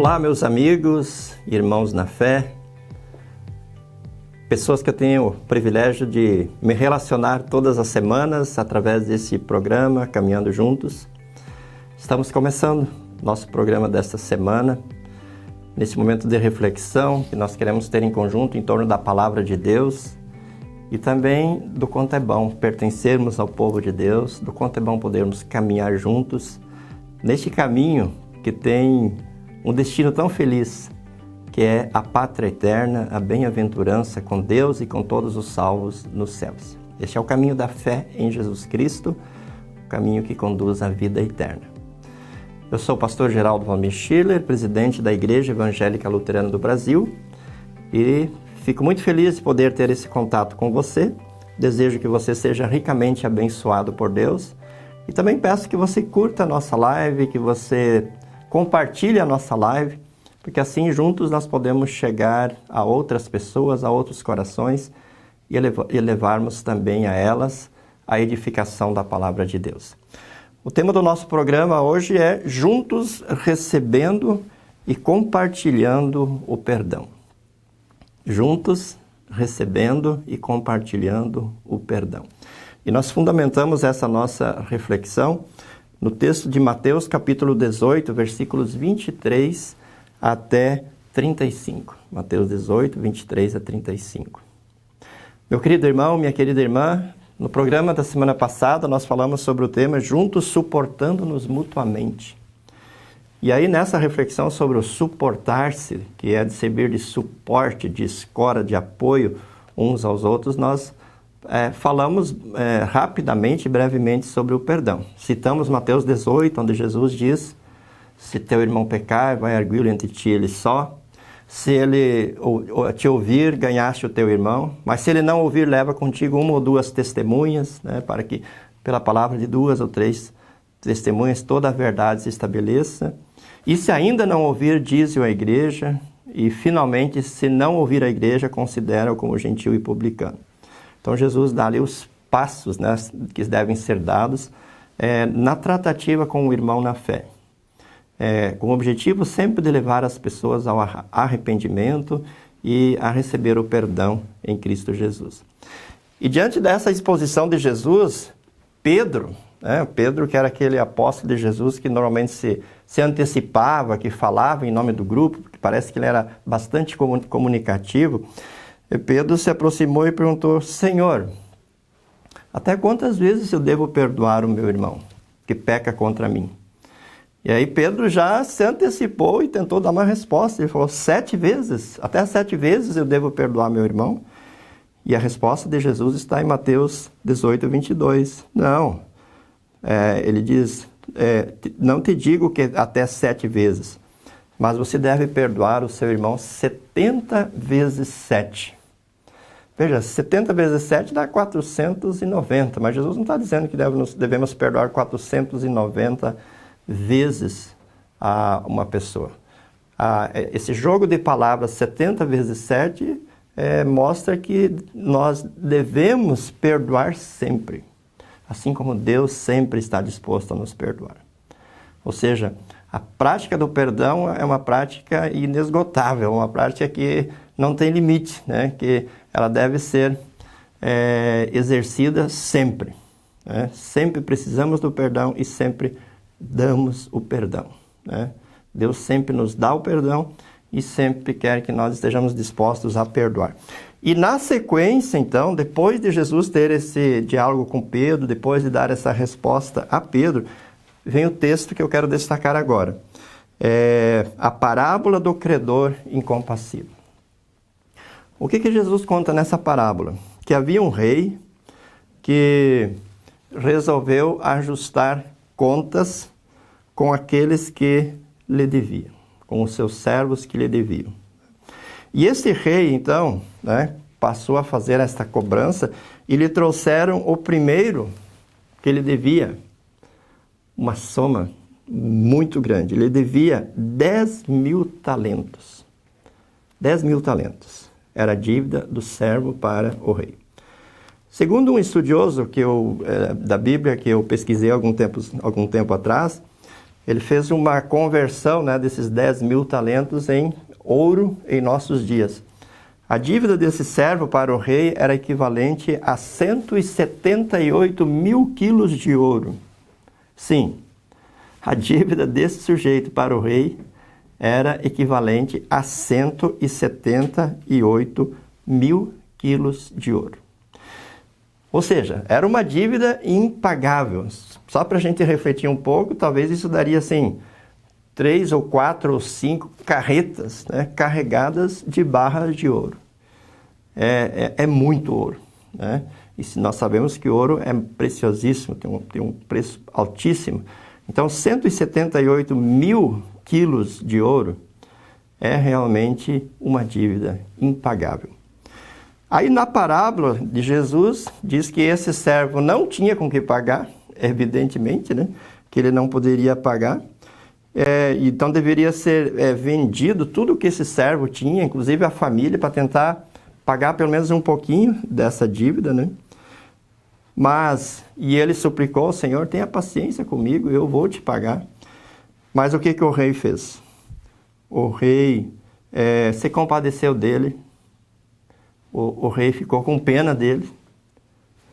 Olá, meus amigos, irmãos na fé, pessoas que eu tenho o privilégio de me relacionar todas as semanas através desse programa Caminhando Juntos. Estamos começando nosso programa desta semana, nesse momento de reflexão que nós queremos ter em conjunto em torno da Palavra de Deus e também do quanto é bom pertencermos ao povo de Deus, do quanto é bom podermos caminhar juntos neste caminho que tem um destino tão feliz, que é a pátria eterna, a bem-aventurança com Deus e com todos os salvos nos céus. Este é o caminho da fé em Jesus Cristo, o caminho que conduz à vida eterna. Eu sou o pastor Geraldo Valmir Schiller, presidente da Igreja Evangélica Luterana do Brasil, e fico muito feliz de poder ter esse contato com você. Desejo que você seja ricamente abençoado por Deus e também peço que você curta a nossa live, que você compartilhe a nossa live, porque assim juntos nós podemos chegar a outras pessoas, a outros corações e levarmos também a elas a edificação da Palavra de Deus. O tema do nosso programa hoje é Juntos Recebendo e Compartilhando o Perdão. Juntos recebendo e compartilhando o perdão. E nós fundamentamos essa nossa reflexão no texto de Mateus, capítulo 18, versículos 23 até 35. Mateus 18, 23 a 35. Meu querido irmão, minha querida irmã, no programa da semana passada nós falamos sobre o tema Juntos Suportando-nos Mutuamente. E aí nessa reflexão sobre o suportar-se, que é de servir de suporte, de escora, de apoio uns aos outros, nós falamos rapidamente e brevemente sobre o perdão. Citamos Mateus 18, onde Jesus diz: se teu irmão pecar, vai arguí-lo entre ti e ele só. Se ele te ouvir, ganhaste o teu irmão. Mas se ele não ouvir, leva contigo uma ou duas testemunhas, para que pela palavra de duas ou três testemunhas toda a verdade se estabeleça. E se ainda não ouvir, dize-o à igreja. E finalmente, se não ouvir a igreja, considera-o como gentil e publicano. Então Jesus dá ali os passos que devem ser dados na tratativa com o irmão na fé. Com o objetivo sempre de levar as pessoas ao arrependimento e a receber o perdão em Cristo Jesus. E diante dessa exposição de Jesus, Pedro, que era aquele apóstolo de Jesus que normalmente se antecipava, que falava em nome do grupo, que parece que ele era bastante comunicativo, Pedro se aproximou e perguntou: Senhor, até quantas vezes eu devo perdoar o meu irmão que peca contra mim? E aí Pedro já se antecipou e tentou dar uma resposta. Ele falou: 7 vezes, até 7 vezes eu devo perdoar meu irmão? E a resposta de Jesus está em Mateus 18, 22. Não, ele diz, não te digo que até 7 vezes, mas você deve perdoar o seu irmão 70 vezes 7. Veja, 70 vezes 7 dá 490, mas Jesus não está dizendo que devemos perdoar 490 vezes a uma pessoa. Esse jogo de palavras 70 vezes 7 mostra que nós devemos perdoar sempre, assim como Deus sempre está disposto a nos perdoar. Ou seja, a prática do perdão é uma prática inesgotável, uma prática que não tem limite, que ela deve ser exercida sempre. Sempre precisamos do perdão e sempre damos o perdão. Deus sempre nos dá o perdão e sempre quer que nós estejamos dispostos a perdoar. E na sequência, então, depois de Jesus ter esse diálogo com Pedro, depois de dar essa resposta a Pedro, vem o texto que eu quero destacar agora. A parábola do credor incompassivo. O que Jesus conta nessa parábola? Que havia um rei que resolveu ajustar contas com aqueles que lhe deviam, com os seus servos que lhe deviam. E esse rei, então, passou a fazer esta cobrança e lhe trouxeram o primeiro que lhe devia uma soma muito grande. Ele devia 10.000 talentos. 10.000 talentos. Era a dívida do servo para o rei. Segundo um estudioso da Bíblia que eu pesquisei algum tempo atrás, Ele fez uma conversão, né, desses 10 mil talentos em ouro em nossos dias. A dívida desse servo para o rei era equivalente a 178 mil quilos de ouro. Sim, a dívida desse sujeito para o rei era equivalente a 178 mil quilos de ouro. Ou seja, era uma dívida impagável. Só para a gente refletir um pouco, talvez isso daria assim 3 ou 4 ou 5 carretas, né, carregadas de barras de ouro. É muito ouro, né? E nós sabemos que o ouro é preciosíssimo, tem um preço altíssimo. Então, 178 mil quilos de ouro é realmente uma dívida impagável. Aí, na parábola de Jesus, diz que esse servo não tinha com que pagar, evidentemente, né? Que ele não poderia pagar. Então, deveria ser vendido tudo o que esse servo tinha, inclusive a família, para tentar pagar pelo menos um pouquinho dessa dívida, né? E ele suplicou: Senhor, tenha paciência comigo, eu vou te pagar. Mas o que o rei fez? O rei se compadeceu dele. O rei ficou com pena dele.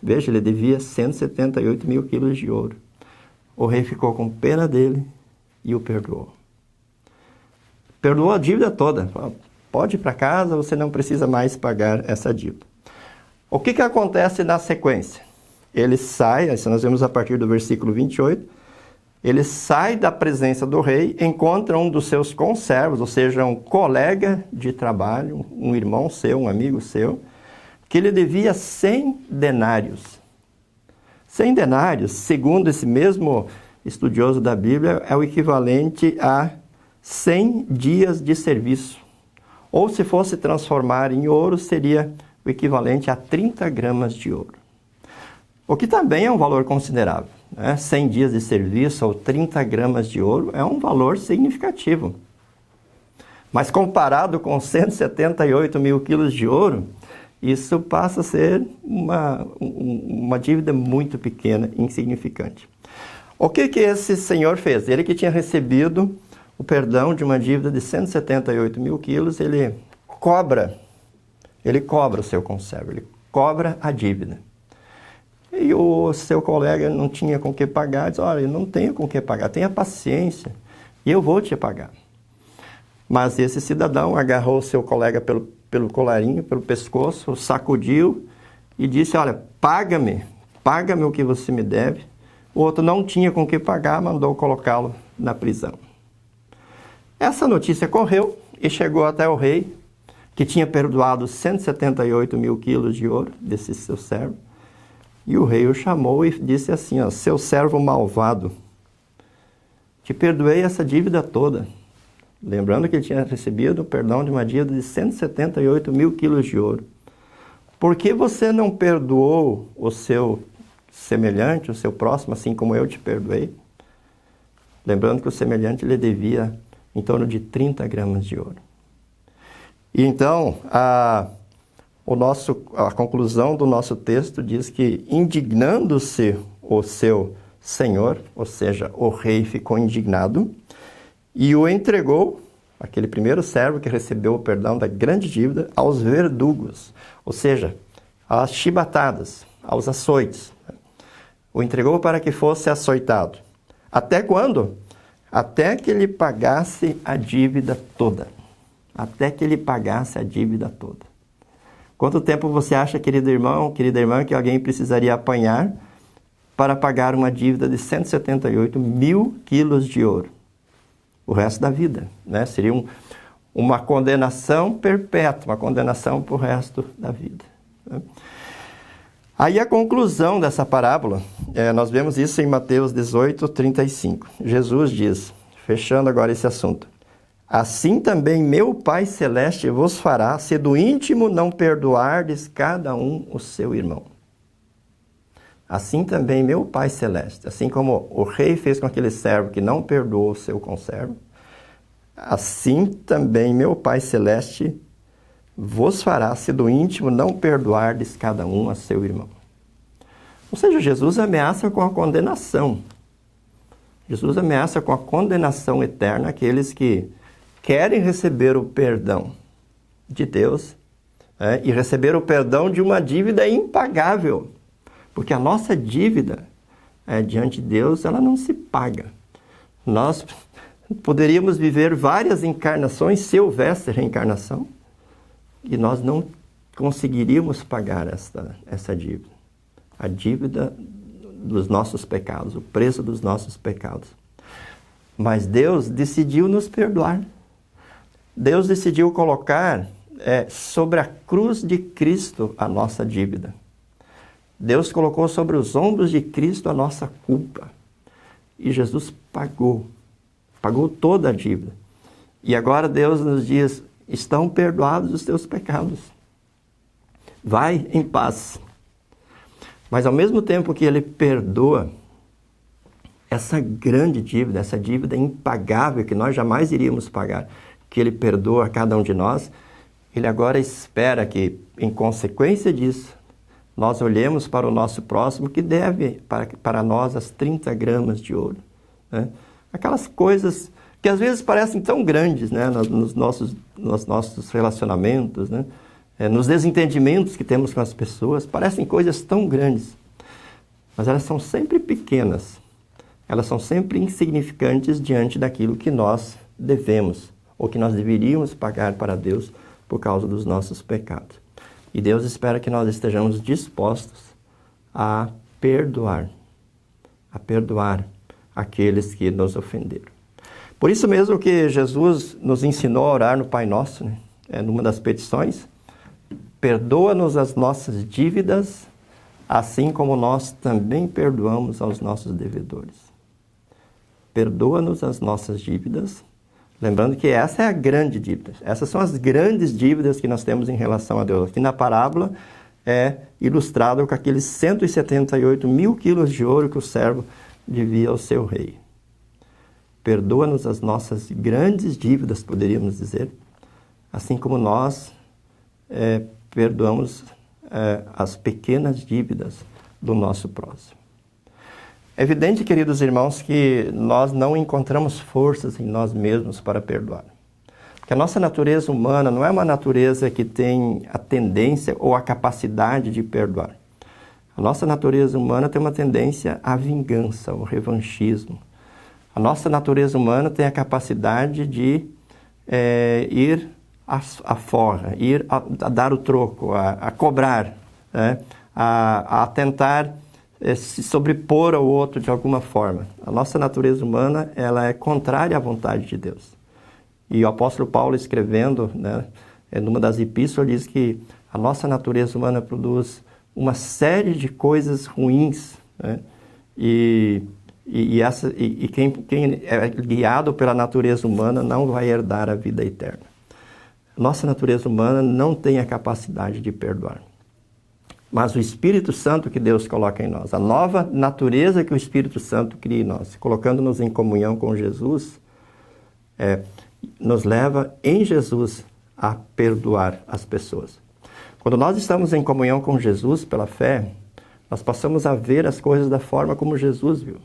Veja, ele devia 178 mil quilos de ouro. O rei ficou com pena dele e o perdoou. Perdoou a dívida toda. Pode ir para casa, você não precisa mais pagar essa dívida. O que acontece na sequência? Ele sai, isso nós vemos a partir do versículo 28, ele sai da presença do rei, encontra um dos seus conservos, ou seja, um colega de trabalho, um irmão seu, um amigo seu, que ele devia 100 denários. 100 denários, segundo esse mesmo estudioso da Bíblia, é o equivalente a 100 dias de serviço. Ou se fosse transformar em ouro, seria o equivalente a 30 gramas de ouro. O que também é um valor considerável, né? 100 dias de serviço ou 30 gramas de ouro é um valor significativo. Mas comparado com 178 mil quilos de ouro, isso passa a ser uma dívida muito pequena, insignificante. O que esse senhor fez? Ele que tinha recebido o perdão de uma dívida de 178 mil quilos, ele cobra o seu conservo, ele cobra a dívida. E o seu colega não tinha com que pagar, diz: olha, eu não tenho com que pagar, tenha paciência, e eu vou te pagar. Mas esse cidadão agarrou o seu colega pelo colarinho, pelo pescoço, sacudiu e disse: olha, paga-me o que você me deve. O outro não tinha com que pagar, mandou colocá-lo na prisão. Essa notícia correu e chegou até o rei, que tinha perdoado 178 mil quilos de ouro desse seu servo. E o rei o chamou e disse assim: ó, seu servo malvado, te perdoei essa dívida toda. Lembrando que ele tinha recebido o perdão de uma dívida de 178 mil quilos de ouro. Por que você não perdoou o seu semelhante, o seu próximo, assim como eu te perdoei? Lembrando que o semelhante lhe devia em torno de 30 gramas de ouro. E então, a conclusão do nosso texto diz que, indignando-se o seu senhor, ou seja, o rei ficou indignado, e o entregou, aquele primeiro servo que recebeu o perdão da grande dívida, aos verdugos, ou seja, às chibatadas, aos açoites. O entregou para que fosse açoitado. Até quando? Até que ele pagasse a dívida toda. Até que ele pagasse a dívida toda. Quanto tempo você acha, querido irmão, querida irmã, que alguém precisaria apanhar para pagar uma dívida de 178 mil quilos de ouro? O resto da vida, né? Seria uma condenação perpétua, uma condenação para o resto da vida, né? Aí a conclusão dessa parábola, nós vemos isso em Mateus 18, 35. Jesus diz, fechando agora esse assunto: assim também meu Pai Celeste vos fará, se do íntimo não perdoardes cada um o seu irmão. Assim também meu Pai Celeste, assim como o rei fez com aquele servo que não perdoou o seu conservo, assim também meu Pai Celeste vos fará, se do íntimo não perdoardes cada um a seu irmão. Ou seja, Jesus ameaça com a condenação. Jesus ameaça com a condenação eterna aqueles que querem receber o perdão de Deus, e receber o perdão de uma dívida impagável. Porque a nossa dívida diante de Deus, ela não se paga. Nós poderíamos viver várias encarnações, se houvesse reencarnação, e nós não conseguiríamos pagar essa dívida. A dívida dos nossos pecados, o preço dos nossos pecados. Mas Deus decidiu nos perdoar. Deus decidiu colocar sobre a cruz de Cristo a nossa dívida. Deus colocou sobre os ombros de Cristo a nossa culpa. E Jesus pagou toda a dívida. E agora Deus nos diz, estão perdoados os teus pecados. Vai em paz. Mas ao mesmo tempo que Ele perdoa essa grande dívida, essa dívida impagável que nós jamais iríamos pagar, que Ele perdoa a cada um de nós, Ele agora espera que, em consequência disso, nós olhemos para o nosso próximo que deve para nós as 30 gramas de ouro. Né? Aquelas coisas que às vezes parecem tão grandes, né? nos nossos relacionamentos, né? Nos desentendimentos que temos com as pessoas, parecem coisas tão grandes, mas elas são sempre pequenas, elas são sempre insignificantes diante daquilo que nós devemos, ou que nós deveríamos pagar para Deus por causa dos nossos pecados. E Deus espera que nós estejamos dispostos a perdoar aqueles que nos ofenderam. Por isso mesmo que Jesus nos ensinou a orar no Pai Nosso, né? Numa das petições, perdoa-nos as nossas dívidas, assim como nós também perdoamos aos nossos devedores. Perdoa-nos as nossas dívidas, lembrando que essa é a grande dívida. Essas são as grandes dívidas que nós temos em relação a Deus. Aqui na parábola é ilustrado com aqueles 178 mil quilos de ouro que o servo devia ao seu rei. Perdoa-nos as nossas grandes dívidas, poderíamos dizer, assim como nós perdoamos as pequenas dívidas do nosso próximo. É evidente, queridos irmãos, que nós não encontramos forças em nós mesmos para perdoar. Porque a nossa natureza humana não é uma natureza que tem a tendência ou a capacidade de perdoar. A nossa natureza humana tem uma tendência à vingança, ao revanchismo. A nossa natureza humana tem a capacidade de ir à forra, ir a dar o troco, a cobrar, né? a tentar se sobrepor ao outro de alguma forma. A nossa natureza humana ela é contrária à vontade de Deus. E o apóstolo Paulo, escrevendo, né, numa das epístolas, diz que a nossa natureza humana produz uma série de coisas ruins, né? E quem é guiado pela natureza humana não vai herdar a vida eterna. Nossa natureza humana não tem a capacidade de perdoar. Mas o Espírito Santo que Deus coloca em nós, a nova natureza que o Espírito Santo cria em nós, colocando-nos em comunhão com Jesus, nos leva em Jesus a perdoar as pessoas. Quando nós estamos em comunhão com Jesus pela fé, nós passamos a ver as coisas da forma como Jesus viu.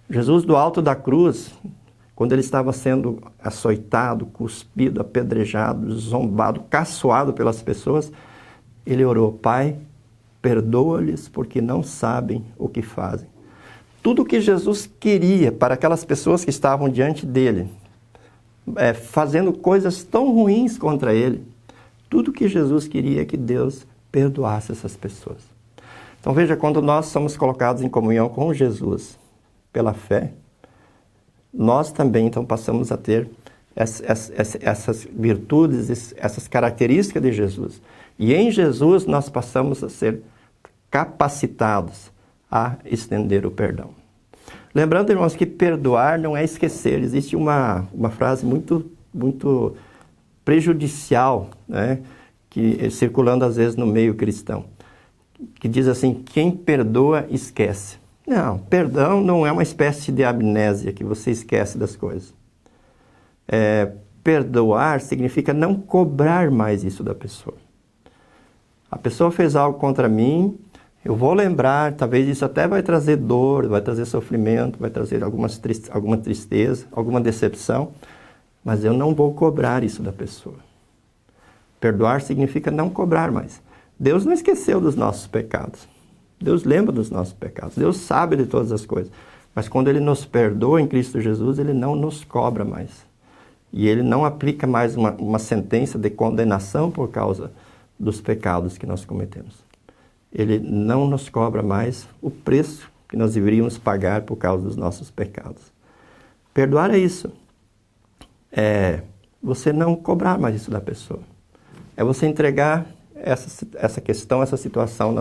Jesus, do alto da cruz, quando ele estava sendo açoitado, cuspido, apedrejado, zombado, caçoado pelas pessoas, ele orou: Pai, perdoa-lhes porque não sabem o que fazem. Tudo o que Jesus queria para aquelas pessoas que estavam diante dele, fazendo coisas tão ruins contra ele, tudo o que Jesus queria é que Deus perdoasse essas pessoas. Então veja, quando nós somos colocados em comunhão com Jesus pela fé, nós também então passamos a ter essas virtudes, essas características de Jesus. E em Jesus nós passamos a ser capacitados a estender o perdão. Lembrando, irmãos, que perdoar não é esquecer. Existe uma frase muito prejudicial, né, que circulando às vezes no meio cristão, que diz assim: quem perdoa, esquece. Não, perdão não é uma espécie de amnésia que você esquece das coisas. Perdoar significa não cobrar mais isso da pessoa. A pessoa fez algo contra mim, Eu vou lembrar, talvez isso até vai trazer dor, vai trazer sofrimento, vai trazer alguma tristeza, alguma decepção, mas eu não vou cobrar isso da pessoa. Perdoar significa não cobrar mais. Deus não esqueceu dos nossos pecados. Deus lembra dos nossos pecados. Deus sabe de todas as coisas. Mas quando Ele nos perdoa em Cristo Jesus, Ele não nos cobra mais. E Ele não aplica mais uma sentença de condenação por causa dos pecados que nós cometemos. Ele não nos cobra mais o preço que nós deveríamos pagar por causa dos nossos pecados. Perdoar é isso. É você não cobrar mais isso da pessoa. É você entregar essa questão, essa situação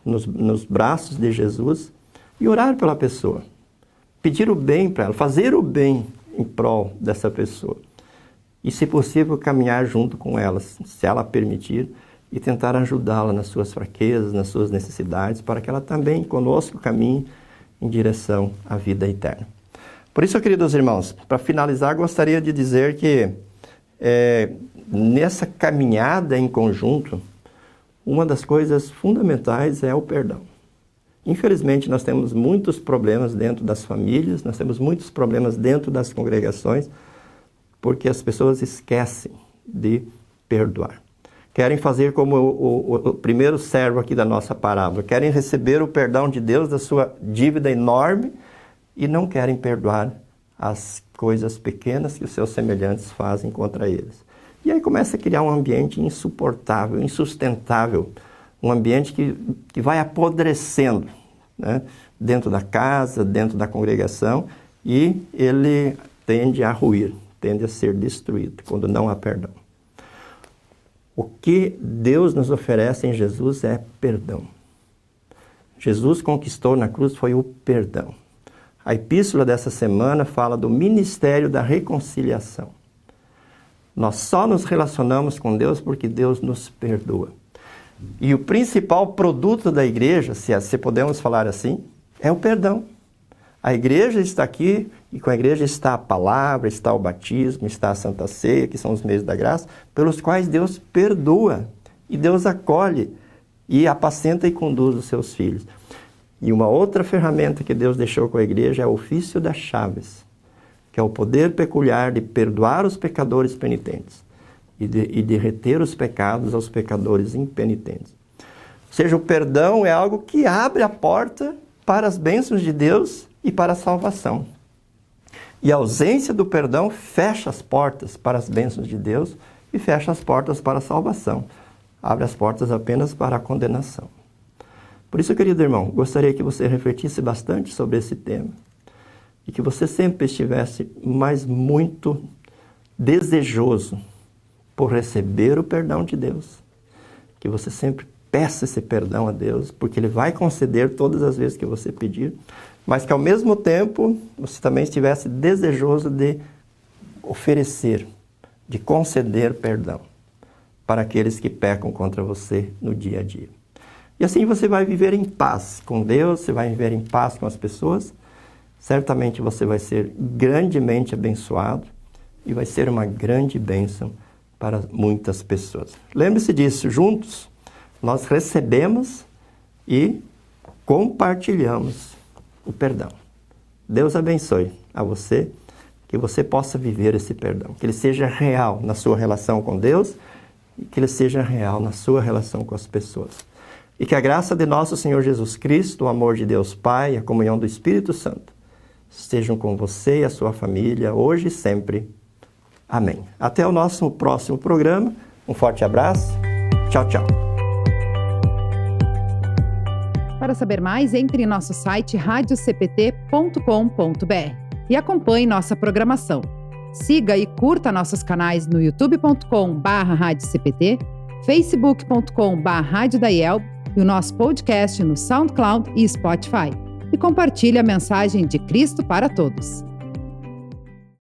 nos braços de Jesus e orar pela pessoa. Pedir o bem para ela, fazer o bem em prol dessa pessoa. E, se possível, caminhar junto com ela, se ela permitir, e tentar ajudá-la nas suas fraquezas, nas suas necessidades, para que ela também, conosco, caminhe em direção à vida eterna. Por isso, queridos irmãos, para finalizar, gostaria de dizer que nessa caminhada em conjunto, uma das coisas fundamentais é o perdão. Infelizmente, nós temos muitos problemas dentro das famílias, nós temos muitos problemas dentro das congregações, porque as pessoas esquecem de perdoar. Querem fazer como o primeiro servo aqui da nossa parábola, querem receber o perdão de Deus da sua dívida enorme e não querem perdoar as coisas pequenas que os seus semelhantes fazem contra eles. E aí começa a criar um ambiente insuportável, insustentável, um ambiente que vai apodrecendo, né? Dentro da casa, dentro da congregação, e ele tende a ruir, tende a ser destruído quando não há perdão. O que Deus nos oferece em Jesus é perdão. Jesus conquistou na cruz foi o perdão. A epístola dessa semana fala do ministério da reconciliação. Nós só nos relacionamos com Deus porque Deus nos perdoa. E o principal produto da igreja, se podemos falar assim, é o perdão. A igreja está aqui, e com a igreja está a palavra, está o batismo, está a Santa Ceia, que são os meios da graça, pelos quais Deus perdoa, e Deus acolhe, e apacenta e conduz os seus filhos. E uma outra ferramenta que Deus deixou com a igreja é o ofício das chaves, que é o poder peculiar de perdoar os pecadores penitentes e de reter os pecados aos pecadores impenitentes. Ou seja, o perdão é algo que abre a porta para as bênçãos de Deus e para a salvação. E a ausência do perdão fecha as portas para as bênçãos de Deus e fecha as portas para a salvação. Abre as portas apenas para a condenação. Por isso, querido irmão, gostaria que você refletisse bastante sobre esse tema e que você sempre estivesse muito desejoso por receber o perdão de Deus. Que você sempre peça esse perdão a Deus, porque Ele vai conceder todas as vezes que você pedir, mas que ao mesmo tempo você também estivesse desejoso de oferecer, de conceder perdão para aqueles que pecam contra você no dia a dia. E assim você vai viver em paz com Deus, você vai viver em paz com as pessoas, certamente você vai ser grandemente abençoado e vai ser uma grande bênção para muitas pessoas. Lembre-se disso, juntos nós recebemos e compartilhamos o perdão. Deus abençoe a você, que você possa viver esse perdão, que ele seja real na sua relação com Deus e que ele seja real na sua relação com as pessoas. E que a graça de nosso Senhor Jesus Cristo, o amor de Deus Pai e a comunhão do Espírito Santo estejam com você e a sua família, hoje e sempre. Amém. Até o nosso próximo programa. Um forte abraço. Tchau, tchau. Para saber mais, entre em nosso site radiocpt.com.br e acompanhe nossa programação. Siga e curta nossos canais no youtube.com/radiocpt, facebook.com/radiodaiel e o nosso podcast no SoundCloud e Spotify. E compartilhe a mensagem de Cristo para todos.